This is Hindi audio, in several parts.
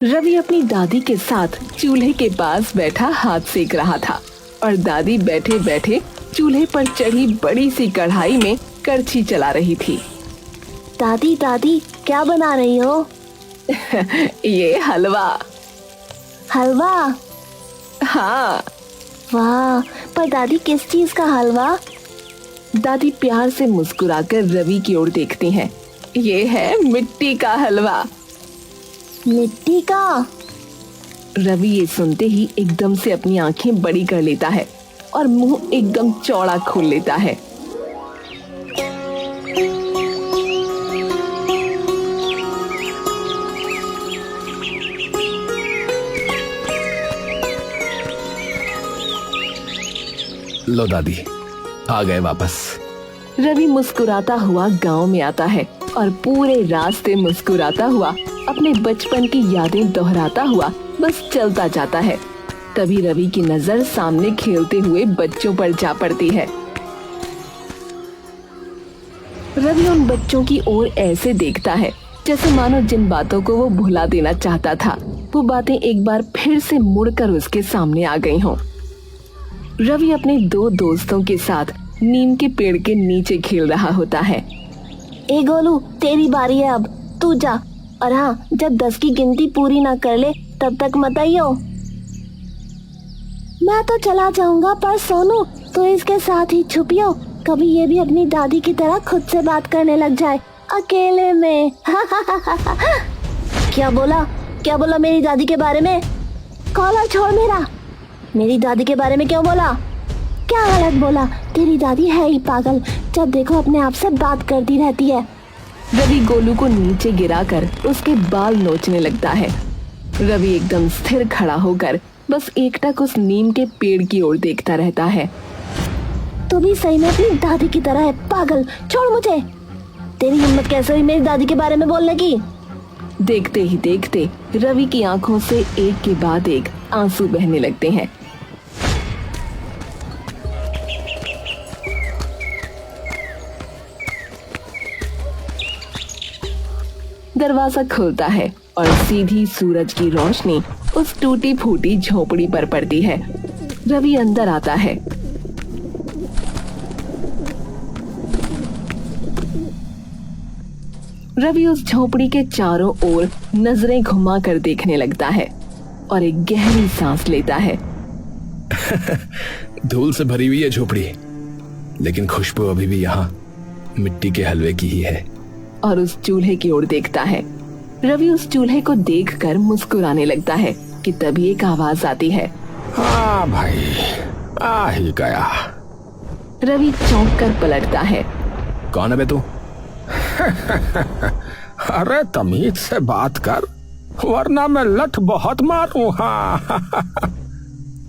रवि अपनी दादी के साथ चूल्हे के पास बैठा हाथ सेक रहा था और दादी बैठे बैठे चूल्हे पर चढ़ी बड़ी सी कढ़ाई में करछी चला रही थी। दादी दादी क्या बना रही हो? ये हलवा। हलवा? हाँ। वाह, पर दादी किस चीज का हलवा? दादी प्यार से मुस्कुराकर रवि की ओर देखती हैं। ये है मिट्टी का हलवा। मिट्टी का? रवि ये सुनते ही एकदम से अपनी आंखें बड़ी कर लेता है और मुंह एकदम चौड़ा खोल लेता है। लो दादी, आ गए वापस। रवि मुस्कुराता हुआ गांव में आता है और पूरे रास्ते मुस्कुराता हुआ अपने बचपन की यादें दोहराता हुआ बस चलता जाता है। तभी रवि की नजर सामने खेलते हुए बच्चों पर जा पड़ती है। रवि उन बच्चों की ओर ऐसे देखता है जैसे मानो जिन बातों को वो भुला देना चाहता था वो बातें एक बार फिर से मुड़कर उसके सामने आ गई हों। रवि अपने दो दोस्तों के साथ नीम के पेड़ के नीचे खेल रहा होता है। ए गोलू, तेरी बारी है, अब तू जा। और हाँ, जब 10 की गिनती पूरी ना कर ले तब तक मत आइयो। मैं तो चला जाऊंगा, पर सोनू तो इसके साथ ही छुपियो, कभी ये भी अपनी दादी की तरह खुद से बात करने लग जाए अकेले में। क्या बोला मेरी दादी के बारे में? कॉलर छोड़ मेरा। मेरी दादी के बारे में क्यों बोला? क्या गलत बोला? तेरी दादी है ही पागल, जब देखो अपने आप से बात करती रहती है। रवि गोलू को नीचे गिराकर उसके बाल नोचने लगता है। रवि एकदम स्थिर खड़ा होकर बस एकटक उस नीम के पेड़ की ओर देखता रहता है। तू भी सही में अपनी दादी की तरह है पागल, छोड़ मुझे। तेरी हिम्मत कैसे हुई मेरी दादी के बारे में बोलने की? देखते ही देखते रवि की आंखों से एक के बाद एक आंसू बहने लगते हैं। दरवाजा खुलता है और सीधी सूरज की रोशनी उस टूटी फूटी झोपड़ी पर पड़ती है। रवि अंदर आता है। रवि उस झोपड़ी के चारों ओर नजरें घुमाकर देखने लगता है और एक गहरी सांस लेता है। धूल से भरी हुई है झोपड़ी, लेकिन खुशबू अभी भी यहाँ मिट्टी के हलवे की ही है। और उस चूल्हे की ओर देखता है। रवि उस चूल्हे को देखकर मुस्कुराने लगता है कि तभी एक आवाज आती है। हाँ भाई, आ ही गया। रवि चौंक कर पलटता है। कौन है बे तू? अरे तमीज से बात कर, वरना मैं लठ बहुत मारूं। हाँ।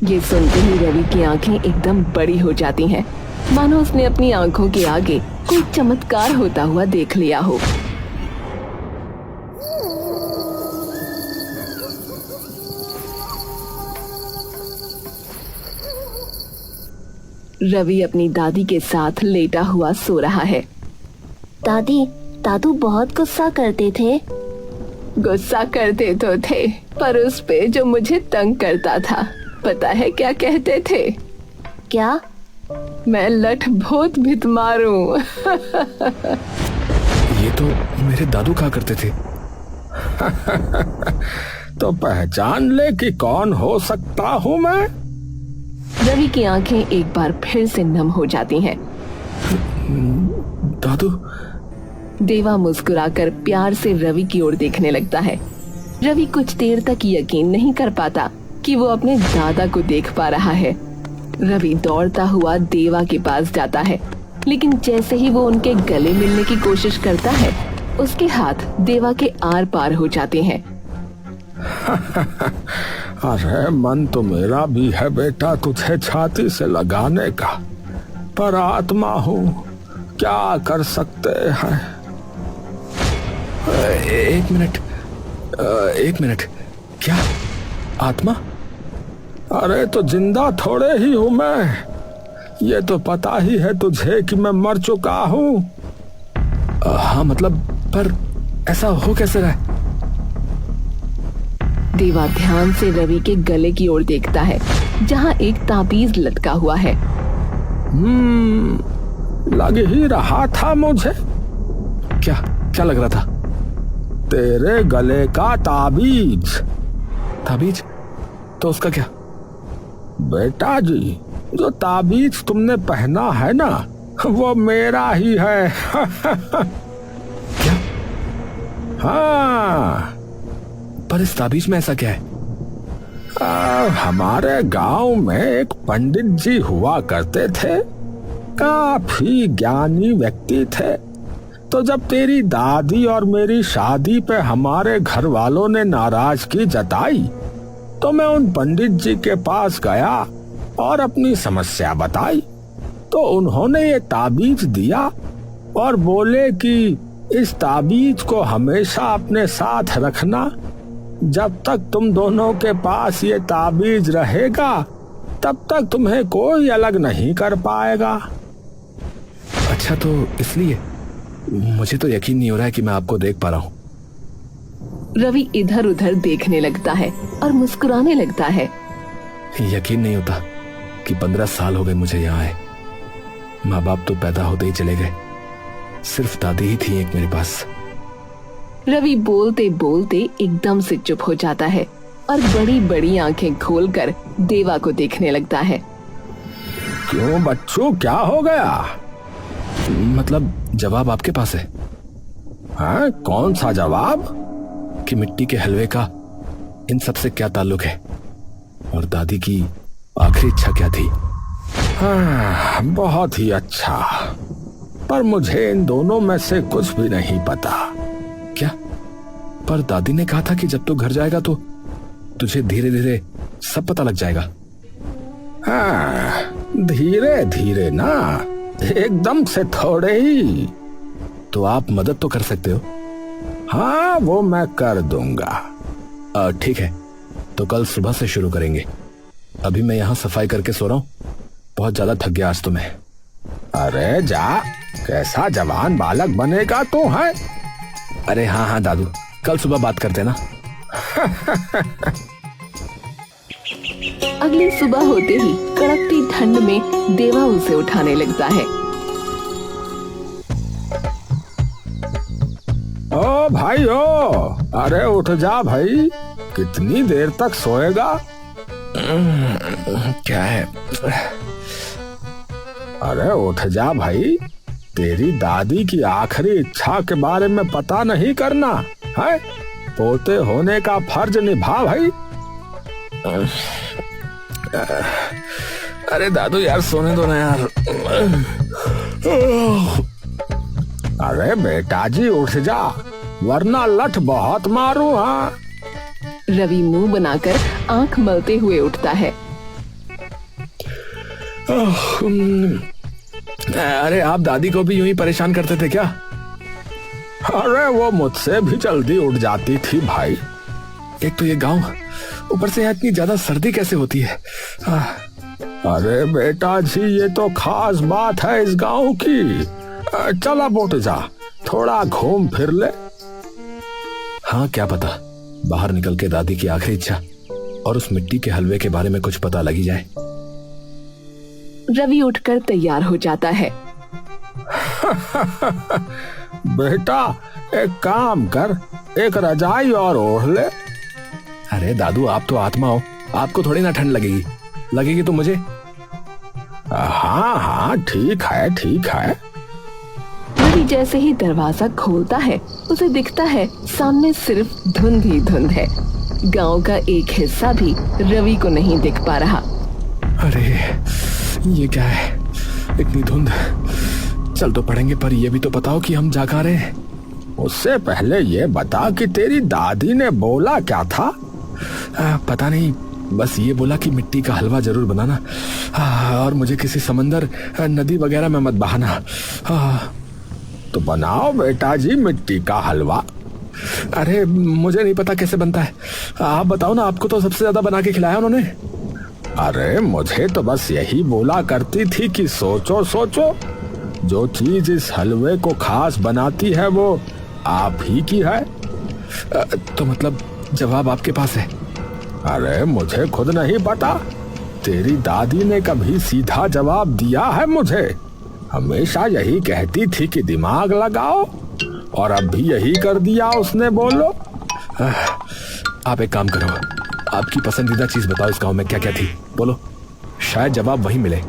ये सुनते ही रवि की आंखें एकदम बड़ी हो जाती हैं, मानो उसने अपनी आंखों के आगे कोई चमत्कार होता हुआ देख लिया हो। रवि अपनी दादी के साथ लेटा हुआ सो रहा है। दादी, दादू बहुत गुस्सा करते थे। गुस्सा करते तो थे, पर उस पे जो मुझे तंग करता था, पता है क्या कहते थे? क्या? मैं लठ बहुत भित मारूं। ये तो मेरे दादू कहा करते थे। तो पहचान ले कि कौन हो सकता हूँ मैं। रवि की आंखें एक बार फिर से नम हो जाती हैं। दादू? देवा मुस्कुराकर प्यार से रवि की ओर देखने लगता है। रवि कुछ देर तक यकीन नहीं कर पाता कि वो अपने दादा को देख पा रहा है। रवि दौड़ता हुआ देवा के पास जाता है, लेकिन जैसे ही वो उनके गले मिलने की कोशिश करता है, उसके हाथ देवा के आर पार हो जाते हैं। अरे मन तो मेरा भी है बेटा तुझे छाती से लगाने का, पर आत्मा हूँ, क्या कर सकते हैं। एक मिनट, क्या आत्मा? अरे तो जिंदा थोड़े ही हूँ मैं, ये तो पता ही है तुझे कि मैं मर चुका हूँ। हाँ मतलब, पर ऐसा हो कैसे रहा है? देवा ध्यान से रवि के गले की ओर देखता है जहाँ एक ताबीज लटका हुआ है। लग ही रहा था मुझे। क्या क्या लग रहा था? तेरे गले का ताबीज। ताबीज? तो उसका क्या? बेटा जी, जो ताबीज तुमने पहना है ना, वो मेरा ही है। क्या? हाँ। पर इस ताबीज में ऐसा क्या है? हमारे गांव में एक पंडित जी हुआ करते थे, काफी ज्ञानी व्यक्ति थे। तो जब तेरी दादी और मेरी शादी पे हमारे घर वालों ने नाराजगी जताई, तो मैं उन पंडित जी के पास गया और अपनी समस्या बताई। तो उन्होंने ये ताबीज दिया और बोले कि इस ताबीज को हमेशा अपने साथ रखना। जब तक तुम दोनों के पास ये ताबीज रहेगा, तब तक तुम्हें कोई अलग नहीं कर पाएगा। अच्छा, तो इसलिए मुझे तो यकीन नहीं हो रहा है कि मैं आपको देख पा रहा हूँ। रवि इधर उधर देखने लगता है और मुस्कुराने लगता है। यकीन नहीं होता कि 15 साल हो गए मुझे यहाँ आए। माँ बाप तो पैदा होते ही चले गए, सिर्फ दादी ही थी एक मेरे पास। रवि बोलते बोलते एकदम से चुप हो जाता है और बड़ी बड़ी आंखें खोलकर देवा को देखने लगता है। क्यों बच्चों, क्या हो गया? मतलब जवाब आपके पास है। हाँ, कौन सा जवाब? कि मिट्टी के हलवे का इन सब से क्या ताल्लुक है और दादी की आखिरी इच्छा क्या थी। हाँ, बहुत ही अच्छा, पर मुझे इन दोनों में से कुछ भी नहीं पता। क्या? पर दादी ने कहा था कि जब तू घर जाएगा तो तुझे धीरे धीरे सब पता लग जाएगा। हाँ, धीरे धीरे ना, एकदम से थोड़े ही। तो आप मदद तो कर सकते हो। हाँ, वो मैं कर दूंगा। ठीक है, तो कल सुबह से शुरू करेंगे। अभी मैं यहाँ सफाई करके सो रहा हूँ, बहुत ज्यादा थक गया आज तो मैं। अरे जा, कैसा जवान बालक बनेगा तू है। अरे हाँ दादू, कल सुबह बात करते ना। अगली सुबह होते ही कड़कती ठंड में देवा उसे उठाने लगता है। ओ भाई ओ, अरे उठ जा भाई, कितनी देर तक सोएगा? क्या है? अरे उठ जा भाई, तेरी दादी की आखिरी इच्छा के बारे में पता नहीं करना है? पोते होने का फर्ज निभा भाई। अरे दादू यार, सोने दो ना यार। अरे बेटा जी उठ जा, वरना लठ बहुत मारू। हाँ। रवि मुंह बनाकर आंख मलते हुए उठता है। अरे आप दादी को भी यूं ही परेशान करते थे क्या? अरे वो मुझसे भी जल्दी उठ जाती थी भाई। एक तो ये गांव, ऊपर से यहाँ इतनी ज्यादा सर्दी कैसे होती है? अरे बेटा जी, ये तो खास बात है इस गांव की। चल अब उठ जा, थोड़ा घूम फिर ले। हाँ, क्या पता बाहर निकल के दादी की आखिरी इच्छा और उस मिट्टी के हलवे के बारे में कुछ पता लगी जाए। रवि उठकर तैयार हो जाता है। बेटा एक काम कर, एक रजाई और ओढ़ ले। अरे दादू, आप तो आत्मा हो, आपको थोड़ी ना ठंड लगेगी। लगेगी तो मुझे। हाँ हाँ, ठीक है ठीक है। रवि जैसे ही दरवाजा खोलता है, उसे दिखता है सामने सिर्फ धुंध ही धुंध है। गांव का एक हिस्सा भी रवि को नहीं दिख पा रहा। अरे ये क्या है, इतनी धुंध। चल तो पड़ेंगे, पर ये भी तो बताओ कि हम जा कहाँ रहे हैं। उससे पहले ये बता कि तेरी दादी ने बोला क्या था? पता नहीं, बस ये बोला कि मिट्टी का हलवा जरूर बनाना और मुझे किसी समंदर नदी वगैरह में मत बहाना। तो बनाओ बेटा जी मिट्टी का हलवा। अरे मुझे नहीं पता कैसे बनता है, आप बताओ ना। आपको तो सबसे ज्यादा बना के खिलाया उन्होंने। अरे मुझे तो बस यही बोला करती थी कि सोचो सोचो, जो चीज इस हलवे को खास बनाती है वो आप ही की है। तो मतलब जवाब आपके पास है? अरे मुझे खुद नहीं पता। तेरी दादी ने कभी सीधा जवाब दिया है मुझे? हमेशा यही कहती थी कि दिमाग लगाओ, और अब भी यही कर दिया उसने। बोलो। आप एक काम करो, आपकी पसंदीदा चीज बताओ इस गांव में क्या क्या थी, बोलो, शायद जवाब वही मिले।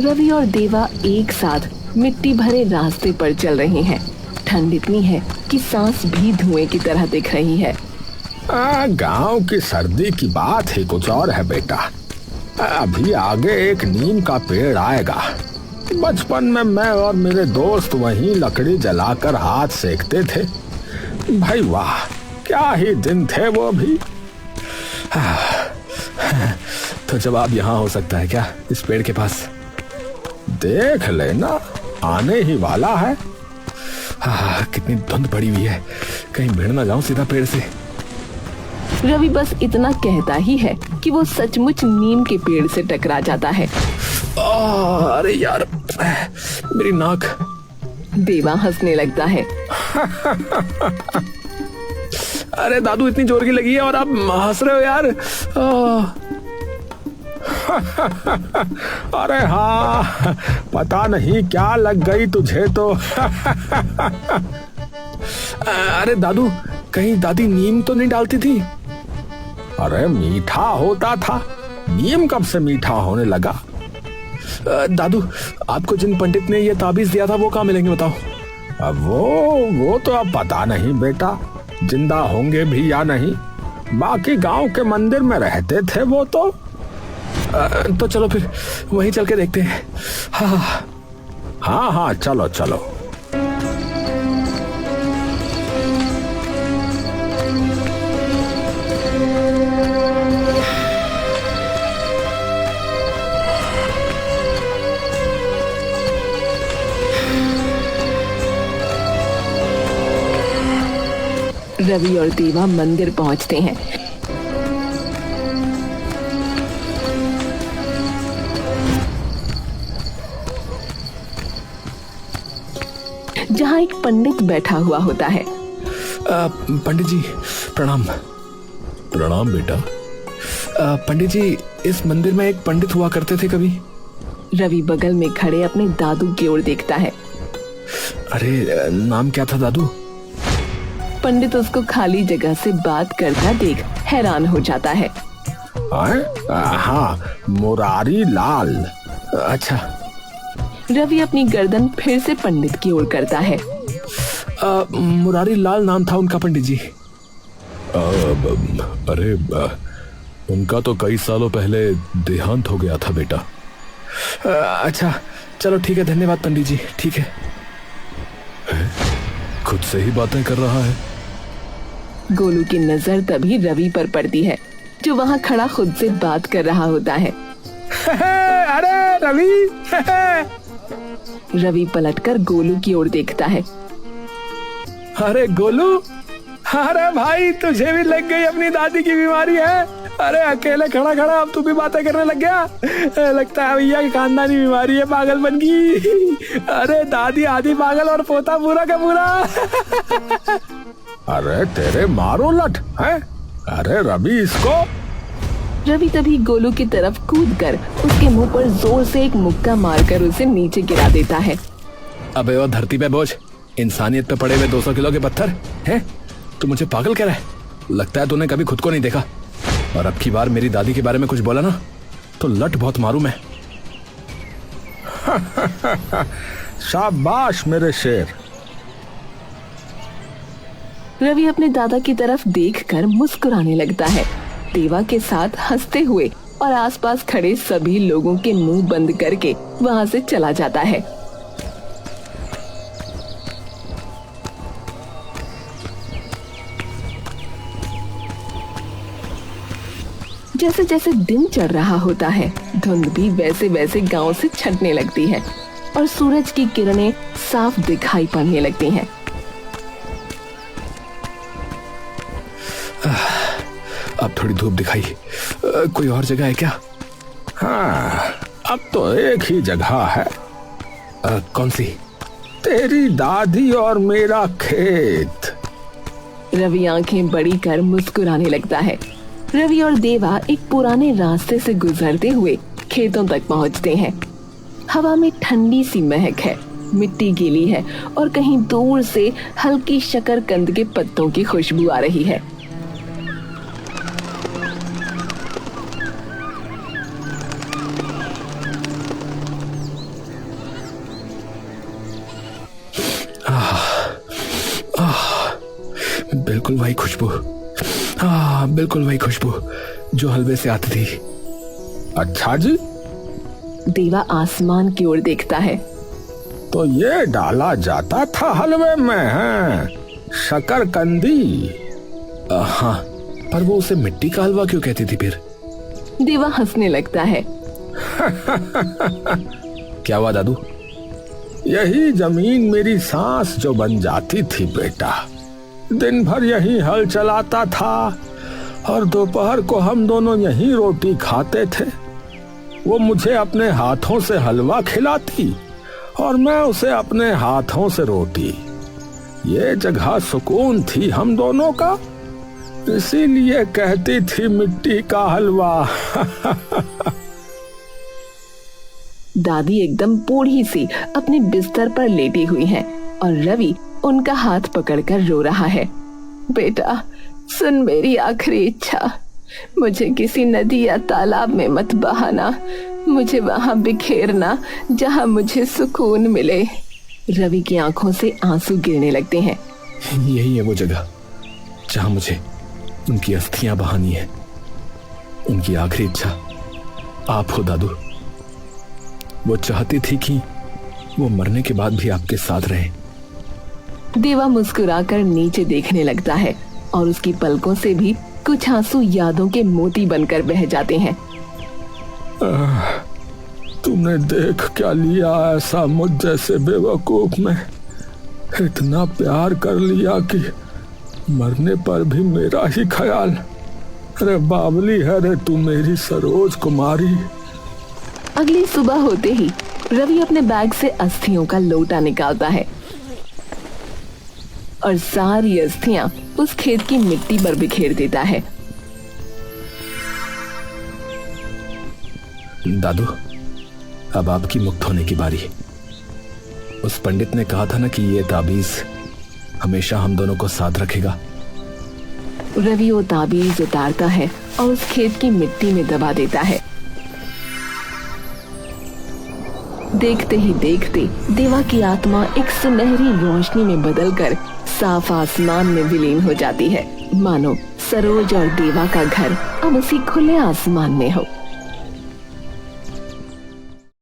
रवि और देवा एक साथ मिट्टी भरे रास्ते पर चल रहे हैं। ठंड इतनी है कि सांस भी धुएं की तरह दिख रही है। गांव की सर्दी की बात ही कुछ और है बेटा। अभी आगे एक नीम का पेड़ आएगा। बचपन में मैं और मेरे दोस्त वहीं लकड़ी जलाकर हाथ सेकते थे। भाई वाह, क्या ही दिन थे वो भी। तो जवाब यहाँ हो सकता है क्या, इस पेड़ के पास? देख लेना, आने ही वाला है। कितनी धुंध पड़ी हुई है, कहीं भिड़ ना जाऊं सीधा पेड़ से। रवि बस इतना कहता ही है कि वो सचमुच नीम के पेड़ से टकरा जाता है। अरे यार, मेरी नाक। देवा हंसने लगता है। अरे दादू, इतनी जोर की लगी है और आप हंस रहे हो यार। अरे हाँ, पता नहीं क्या लग गई तुझे तो। अरे दादू, कहीं दादी नीम तो नहीं डालती थी? अरे मीठा होता था। नीम कब से मीठा होने लगा? दादू, आपको जिन पंडित ने ये ताबीज दिया था वो कहाँ मिलेंगे बताओ? अब वो तो अब पता नहीं बेटा, जिंदा होंगे भी या नहीं। बाकी गांव के मंदिर में रहते थे वो तो। तो चलो फिर वहीं चल के देखते हैं। हाँ, चलो चलो। रवि और देवा मंदिर पहुंचते हैं। जहाँ एक पंडित बैठा हुआ होता है। पंडित जी प्रणाम। प्रणाम बेटा। पंडित जी, इस मंदिर में एक पंडित हुआ करते थे कभी? रवि बगल में खड़े अपने दादू की ओर देखता है। अरे नाम क्या था दादू? पंडित उसको खाली जगह से बात करता देख हैरान हो जाता है। हाँ, मुरारी लाल। अच्छा। रवि अपनी गर्दन फिर से पंडित की ओर करता है। मुरारी लाल नाम था उनका पंडित जी। अरे उनका तो कई सालों पहले देहांत हो गया था बेटा। अच्छा, चलो ठीक है, धन्यवाद पंडित जी, ठीक है। खुद से ही बातें कर रहा है। गोलू की नजर तभी रवि पर पड़ती है, जो वहाँ खड़ा खुद से बात कर रहा होता है। अरे रवि। रवि पलटकर गोलू की ओर देखता है। अरे गोलू, अरे भाई तुझे भी लग गई अपनी दादी की बीमारी है। अरे अकेले खड़ा खड़ा अब तू भी बातें करने लग गया। लगता है भैया की खानदानी बीमारी है, पागलपन की। अरे दादी आधी पागल और पोता पूरा का पूरा। अरे तेरे मारो लट है। अरे रवि इसको। रवि तभी गोलू की तरफ कूदकर उसके मुंह पर जोर से एक मुक्का मारकर उसे नीचे गिरा देता है। अबे वो धरती पे बोझ, इंसानियत पे पड़े हुए 200 किलो के पत्थर हैं? तू मुझे पागल कह रहा है? लगता है तूने कभी खुद को नहीं देखा। और अब की बार मेरी दादी के बारे में कुछ बोला ना तो लट बहुत मारू मैं। शाबाश मेरे शेर। रवि अपने दादा की तरफ देखकर मुस्कुराने लगता है, देवा के साथ हंसते हुए, और आसपास खड़े सभी लोगों के मुंह बंद करके वहां से चला जाता है। जैसे जैसे दिन चढ़ रहा होता है, धुंध भी वैसे वैसे गांव से छंटने लगती है और सूरज की किरणें साफ दिखाई पड़ने लगती हैं। अब थोड़ी धूप दिखाई। कोई और जगह है क्या? हाँ, अब तो एक ही जगह है। कौन सी? तेरी दादी और मेरा खेत। रवि आंखें बड़ी कर मुस्कुराने लगता है। रवि और देवा एक पुराने रास्ते से गुजरते हुए खेतों तक पहुंचते हैं। हवा में ठंडी सी महक है, मिट्टी गीली है और कहीं दूर से हल्की शकरकंद के पत्तों की खुशबू आ रही है। बिल्कुल वही खुशबू, बिल्कुल वही खुशबू जो हलवे से आती थी। अच्छा जी, देवा आसमान की ओर देखता है। तो ये डाला जाता था हलवे में, है शकरकंदी। हाँ, पर वो उसे मिट्टी का हलवा क्यों कहती थी फिर? देवा हंसने लगता है। क्या हुआ दादू? यही जमीन मेरी सांस जो बन जाती थी बेटा। दिन भर यही हल चलाता था और दोपहर को हम दोनों यही रोटी खाते थे। वो मुझे अपने हाथों से हलवा खिलाती और मैं उसे अपने हाथों से रोटी। ये जगह सुकून थी हम दोनों का, इसीलिए कहती थी मिट्टी का हलवा। दादी एकदम बूढ़ी सी अपने बिस्तर पर लेटी हुई हैं और रवि उनका हाथ पकड़कर रो रहा है। बेटा सुन मेरी आखिरी इच्छा, मुझे किसी नदी या तालाब में मत बहाना, मुझे वहां बिखेरना जहां मुझे सुकून मिले। रवि की आंखों से आंसू गिरने लगते हैं। यही है वो जगह जहां मुझे उनकी अस्थियां बहानी है। उनकी आखिरी इच्छा आप हो दादू। वो चाहती थी कि वो मरने के बाद भी आपके साथ रहे। देवा मुस्कुराकर नीचे देखने लगता है और उसकी पलकों से भी कुछ आंसू यादों के मोती बनकर बह जाते हैं। तुमने देख क्या लिया ऐसा मुझ जैसे बेवकूफ में? इतना प्यार कर लिया कि मरने पर भी मेरा ही ख्याल। अरे बावली है रे तू मेरी सरोज कुमारी। अगली सुबह होते ही रवि अपने बैग से अस्थियों का लोटा निकालता है और सारी अस्थियां उस खेत की मिट्टी पर बिखेर देता है। दादू, अब आपकी मुक्त होने की बारी। उस पंडित ने कहा था ना कि ये ताबीज हमेशा हम दोनों को साथ रखेगा। रवि वो ताबीज उतारता है और उस खेत की मिट्टी में दबा देता है। देखते ही देखते देवा की आत्मा एक सुनहरी रोशनी में बदलकर साफ आसमान में विलीन हो जाती है, मानो सरोज और देवा का घर अब उसी खुले आसमान में हो।